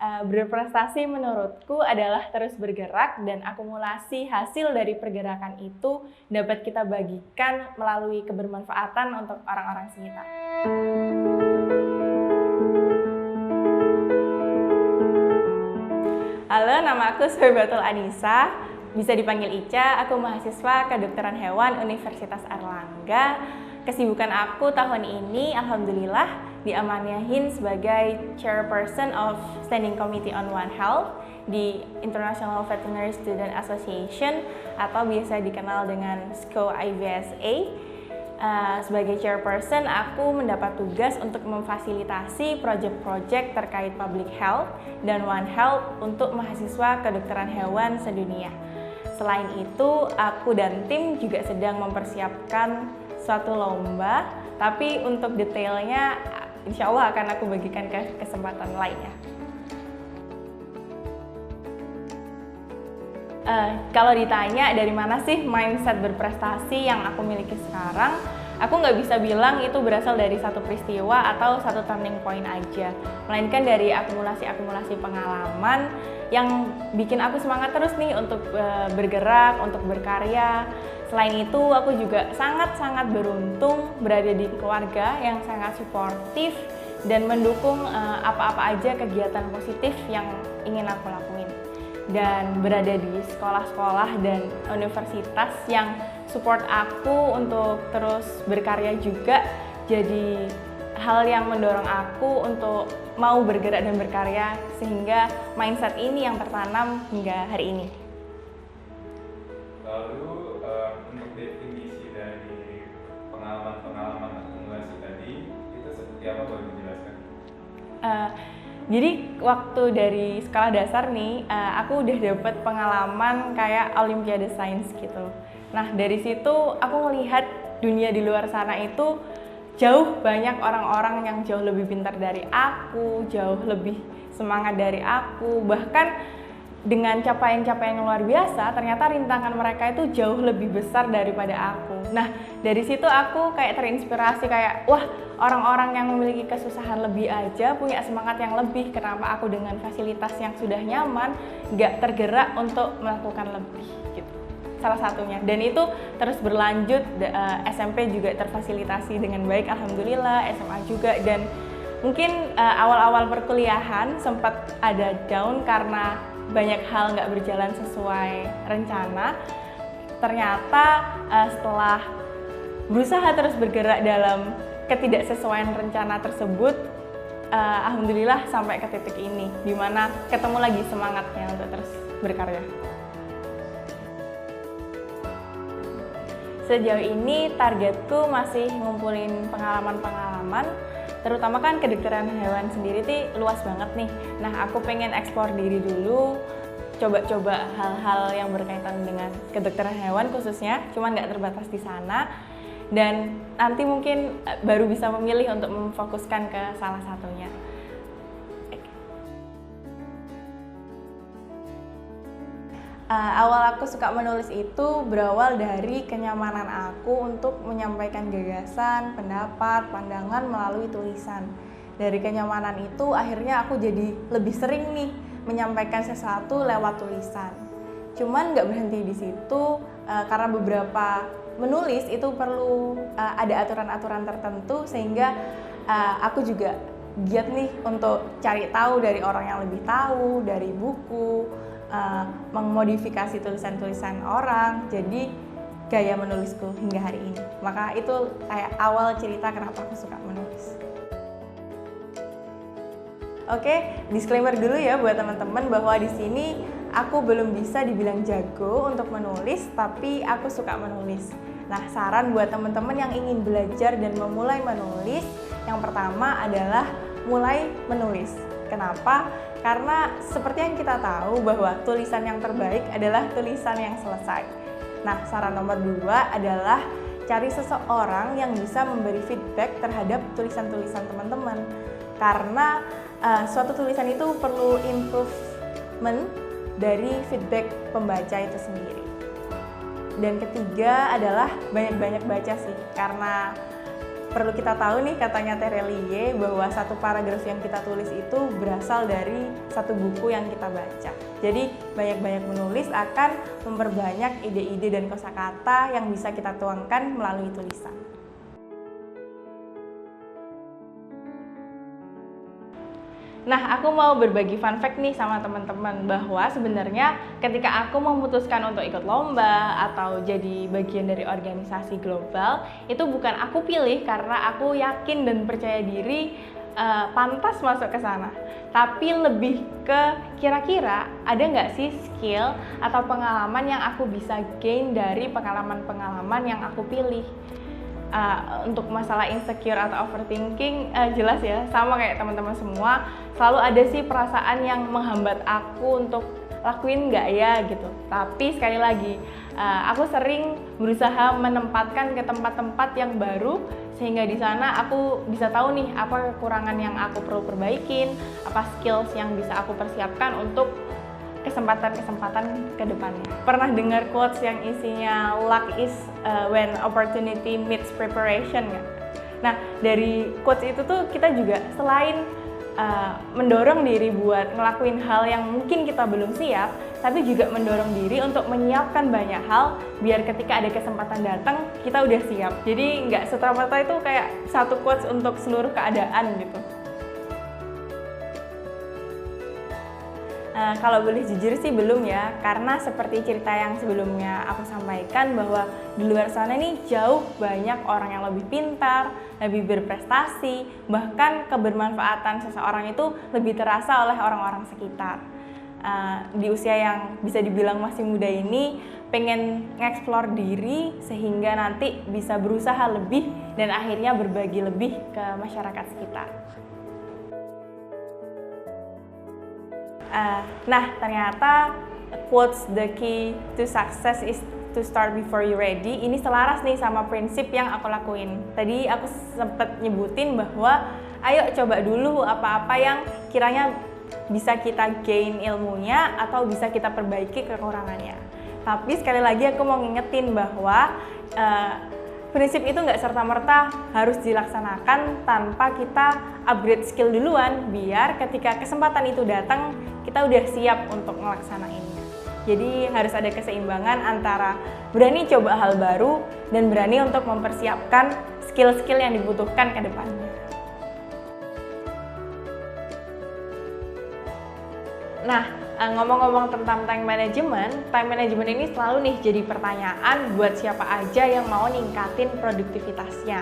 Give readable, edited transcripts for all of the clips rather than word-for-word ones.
Berprestasi menurutku adalah terus bergerak dan akumulasi hasil dari pergerakan itu dapat kita bagikan melalui kebermanfaatan untuk orang-orang sekitar. Halo, nama aku Sohibatul Anissa, bisa dipanggil Ica. Aku mahasiswa Kedokteran Hewan Universitas Airlangga. Kesibukan aku tahun ini, alhamdulillah, diamanahin sebagai Chairperson of Standing Committee on One Health di International Veterinary Student Association atau biasa dikenal dengan SCO-IVSA. Sebagai chairperson, aku mendapat tugas untuk memfasilitasi proyek-proyek terkait public health dan One Health untuk mahasiswa kedokteran hewan sedunia. Selain itu, aku dan tim juga sedang mempersiapkan suatu lomba, tapi untuk detailnya insya Allah akan aku bagikan ke kesempatan lainnya. Kalau ditanya dari mana sih mindset berprestasi yang aku miliki sekarang, aku nggak bisa bilang itu berasal dari satu peristiwa atau satu turning point aja, melainkan dari akumulasi pengalaman yang bikin aku semangat terus nih untuk bergerak, untuk berkarya. Selain itu, aku juga sangat-sangat beruntung berada di keluarga yang sangat suportif dan mendukung apa-apa aja kegiatan positif yang ingin aku lakuin. Dan berada di sekolah-sekolah dan universitas yang support aku untuk terus berkarya juga jadi hal yang mendorong aku untuk mau bergerak dan berkarya, sehingga mindset ini yang tertanam hingga hari ini. Lalu untuk definisi dari pengalaman akumulasi tadi itu seperti apa, boleh dijelaskan? Jadi waktu dari sekolah dasar nih, aku udah dapet pengalaman kayak Olimpiade Sains gitu. Nah dari situ aku melihat dunia di luar sana itu jauh banyak orang-orang yang jauh lebih pintar dari aku, jauh lebih semangat dari aku, bahkan dengan capaian-capaian yang luar biasa, ternyata rintangan mereka itu jauh lebih besar daripada aku. Nah, dari situ aku kayak terinspirasi kayak, wah, orang-orang yang memiliki kesusahan lebih aja punya semangat yang lebih. Kenapa aku dengan fasilitas yang sudah nyaman nggak tergerak untuk melakukan lebih gitu. Salah satunya. Dan itu terus berlanjut, SMP juga terfasilitasi dengan baik, alhamdulillah, SMA juga. Dan mungkin awal-awal perkuliahan sempat ada down karena banyak hal nggak berjalan sesuai rencana. Ternyata setelah berusaha terus bergerak dalam ketidaksesuaian rencana tersebut, alhamdulillah sampai ke titik ini, dimana ketemu lagi semangatnya untuk terus berkarya. Sejauh ini targetku masih ngumpulin pengalaman-pengalaman, terutama kan kedokteran hewan sendiri tuh luas banget nih. Nah, aku pengen eksplor diri dulu, coba-coba hal-hal yang berkaitan dengan kedokteran hewan khususnya, cuman nggak terbatas di sana. Dan nanti mungkin baru bisa memilih untuk memfokuskan ke salah satunya. Awal aku suka menulis itu berawal dari kenyamanan aku untuk menyampaikan gagasan, pendapat, pandangan melalui tulisan. Dari kenyamanan itu akhirnya aku jadi lebih sering nih menyampaikan sesuatu lewat tulisan. Cuman nggak berhenti di situ, karena beberapa menulis itu perlu ada aturan-aturan tertentu, sehingga aku juga giat nih untuk cari tahu dari orang yang lebih tahu, dari buku, memodifikasi tulisan-tulisan orang, jadi gaya menulisku hingga hari ini. Maka itu kayak awal cerita kenapa aku suka menulis. Oke, disclaimer dulu ya buat teman-teman bahwa di sini aku belum bisa dibilang jago untuk menulis, tapi aku suka menulis. Nah, saran buat teman-teman yang ingin belajar dan memulai menulis, yang pertama adalah mulai menulis. Kenapa? Karena seperti yang kita tahu bahwa tulisan yang terbaik adalah tulisan yang selesai. Nah, saran nomor 2 adalah cari seseorang yang bisa memberi feedback terhadap tulisan-tulisan teman-teman. Karena suatu tulisan itu perlu improvement dari feedback pembaca itu sendiri. Dan ketiga adalah banyak-banyak baca sih, karena perlu kita tahu nih, katanya Terelie, bahwa satu paragraf yang kita tulis itu berasal dari satu buku yang kita baca. Jadi banyak-banyak menulis akan memperbanyak ide-ide dan kosakata yang bisa kita tuangkan melalui tulisan. Nah, aku mau berbagi fun fact nih sama teman-teman bahwa sebenarnya ketika aku memutuskan untuk ikut lomba atau jadi bagian dari organisasi global, itu bukan aku pilih karena aku yakin dan percaya diri pantas masuk ke sana. Tapi lebih ke kira-kira ada nggak sih skill atau pengalaman yang aku bisa gain dari pengalaman-pengalaman yang aku pilih. Untuk masalah insecure atau overthinking, jelas ya, sama kayak teman-teman semua, selalu ada sih perasaan yang menghambat aku untuk lakuin nggak ya gitu. Tapi sekali lagi, aku sering berusaha menempatkan ke tempat-tempat yang baru, sehingga di sana aku bisa tahu nih apa kekurangan yang aku perlu perbaikin, apa skills yang bisa aku persiapkan untuk kesempatan-kesempatan ke depannya. Pernah dengar quotes yang isinya luck is when opportunity meets preparation nggak? Nah, dari quotes itu tuh kita juga selain mendorong diri buat ngelakuin hal yang mungkin kita belum siap, tapi juga mendorong diri untuk menyiapkan banyak hal biar ketika ada kesempatan datang kita udah siap. Jadi nggak serta-merta itu kayak satu quotes untuk seluruh keadaan gitu. Kalau boleh jujur sih belum ya, karena seperti cerita yang sebelumnya aku sampaikan bahwa di luar sana nih jauh banyak orang yang lebih pintar, lebih berprestasi, bahkan kebermanfaatan seseorang itu lebih terasa oleh orang-orang sekitar. Di usia yang bisa dibilang masih muda ini, pengen nge-explore diri sehingga nanti bisa berusaha lebih dan akhirnya berbagi lebih ke masyarakat sekitar. Nah, ternyata quotes the key to success is to start before you ready. Ini selaras nih sama prinsip yang aku lakuin. Tadi aku sempat nyebutin bahwa ayo coba dulu apa-apa yang kiranya bisa kita gain ilmunya atau bisa kita perbaiki kekurangannya. Tapi sekali lagi aku mau ngingetin bahwa prinsip itu nggak serta-merta harus dilaksanakan tanpa kita upgrade skill duluan, biar ketika kesempatan itu datang kita udah siap untuk ngelaksanainnya. Jadi harus ada keseimbangan antara berani coba hal baru dan berani untuk mempersiapkan skill-skill yang dibutuhkan ke depannya. Nah, ngomong-ngomong tentang time management ini selalu nih jadi pertanyaan buat siapa aja yang mau ningkatin produktivitasnya.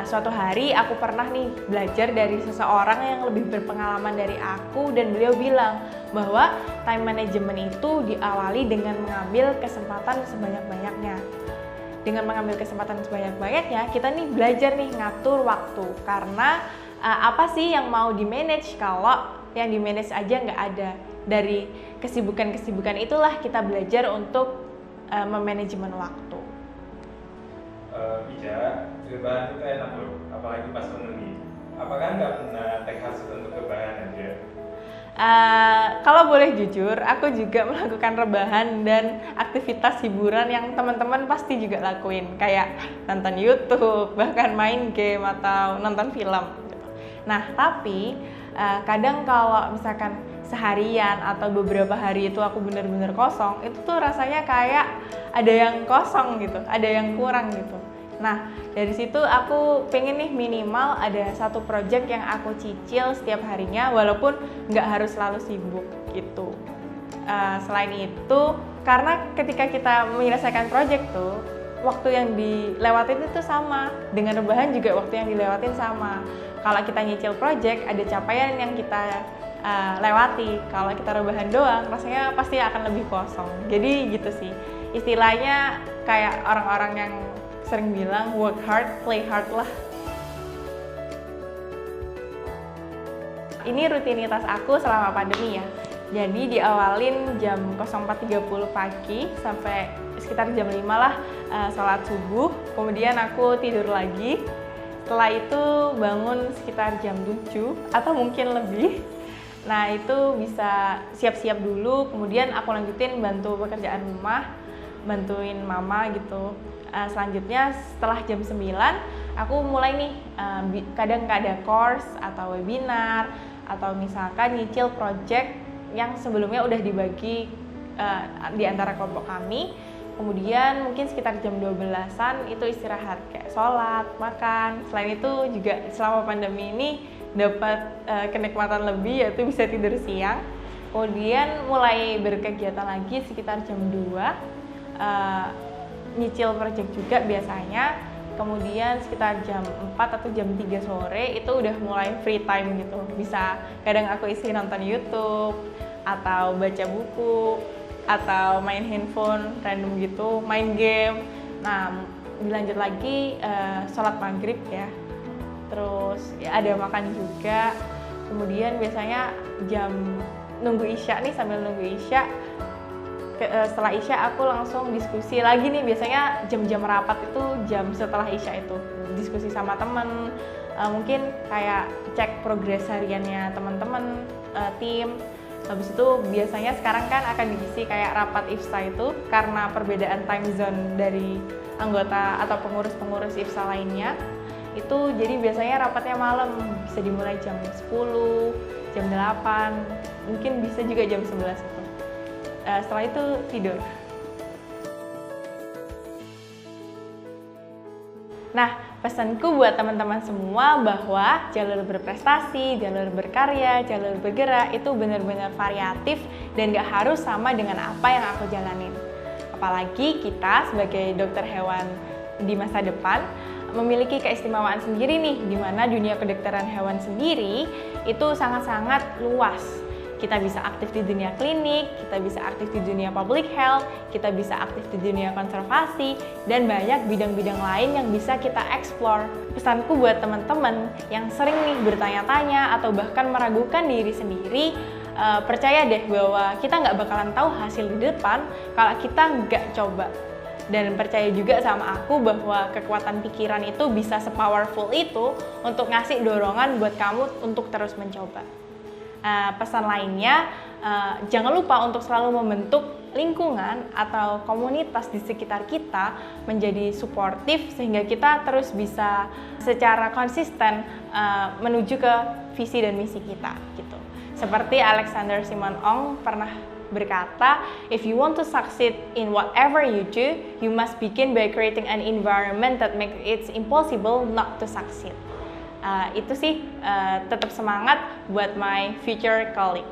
Suatu hari aku pernah nih belajar dari seseorang yang lebih berpengalaman dari aku, dan beliau bilang bahwa time management itu diawali dengan mengambil kesempatan sebanyak-banyaknya. Dengan mengambil kesempatan sebanyak-banyaknya, kita nih belajar nih ngatur waktu, karena apa sih yang mau di-manage kalau yang di-manage aja nggak ada. Dari kesibukan-kesibukan itulah kita belajar untuk memanajemen waktu. Bija, rebahan itu enak loh, apalagi pas menulis. Apakah nggak pernah take hasut untuk rebahan aja? Kalau boleh jujur, aku juga melakukan rebahan dan aktivitas hiburan yang teman-teman pasti juga lakuin, kayak nonton YouTube, bahkan main game atau nonton film gitu. Nah, tapi kadang kalau misalkan seharian atau beberapa hari itu aku bener-bener kosong, itu tuh rasanya kayak ada yang kosong gitu, ada yang kurang gitu. Nah, dari situ aku pengen nih minimal ada satu project yang aku cicil setiap harinya, walaupun nggak harus selalu sibuk gitu. Selain itu, karena ketika kita menyelesaikan project tuh, waktu yang dilewatin itu sama, dengan rebahan juga waktu yang dilewatin sama. Kalau kita nyicil project, ada capaian yang kita lewati. Kalau kita rebahan doang, rasanya pasti akan lebih kosong. Jadi gitu sih, istilahnya kayak orang-orang yang sering bilang work hard, play hard lah. Ini rutinitas aku selama pandemi ya. Jadi diawalin jam 04.30 pagi sampai sekitar jam 5 lah, sholat subuh. Kemudian aku tidur lagi. Setelah itu bangun sekitar jam 7 atau mungkin lebih. Nah, itu bisa siap-siap dulu, kemudian aku lanjutin bantu pekerjaan rumah, bantuin mama gitu. Selanjutnya setelah jam 9 aku mulai nih kadang nggak ada course atau webinar atau misalkan nyicil project yang sebelumnya udah dibagi di antara kelompok kami. Kemudian mungkin sekitar jam 12-an itu istirahat, kayak sholat, makan. Selain itu juga selama pandemi ini dapat kenikmatan lebih, yaitu bisa tidur siang. Kemudian mulai berkegiatan lagi sekitar jam 2, nyicil project juga biasanya. Kemudian sekitar jam 4 atau jam 3 sore itu udah mulai free time gitu. Bisa kadang aku isi nonton YouTube, atau baca buku, atau main handphone random gitu, main game. Nah, dilanjut lagi sholat maghrib ya. Terus ya ada makan juga. Kemudian biasanya jam nunggu isya nih, sambil nunggu isya, setelah isya aku langsung diskusi lagi nih. Biasanya jam-jam rapat itu jam setelah isya itu, diskusi sama temen, mungkin kayak cek progres hariannya teman-teman, tim. Habis itu biasanya sekarang kan akan diisi kayak rapat IFSA itu, karena perbedaan time zone dari anggota atau pengurus-pengurus IFSA lainnya. Itu jadi biasanya rapatnya malam, bisa dimulai jam 10, jam 8, mungkin bisa juga jam 11 itu. Setelah itu tidur. Nah, pesanku buat teman-teman semua bahwa jalur berprestasi, jalur berkarya, jalur bergerak itu benar-benar variatif dan gak harus sama dengan apa yang aku jalanin. Apalagi kita sebagai dokter hewan di masa depan memiliki keistimewaan sendiri nih, di mana dunia kedokteran hewan sendiri itu sangat-sangat luas. Kita bisa aktif di dunia klinik, kita bisa aktif di dunia public health, kita bisa aktif di dunia konservasi, dan banyak bidang-bidang lain yang bisa kita explore. Pesanku buat teman-teman yang sering nih bertanya-tanya atau bahkan meragukan diri sendiri, percaya deh bahwa kita nggak bakalan tahu hasil di depan kalau kita nggak coba. Dan percaya juga sama aku bahwa kekuatan pikiran itu bisa sepowerful itu untuk ngasih dorongan buat kamu untuk terus mencoba. Pesan lainnya, jangan lupa untuk selalu membentuk lingkungan atau komunitas di sekitar kita menjadi suportif sehingga kita terus bisa secara konsisten menuju ke visi dan misi kita gitu. Seperti Alexander Simon Ong pernah berkata, if you want to succeed in whatever you do, you must begin by creating an environment that makes it impossible not to succeed. Itu sih, tetap semangat buat my future colleague.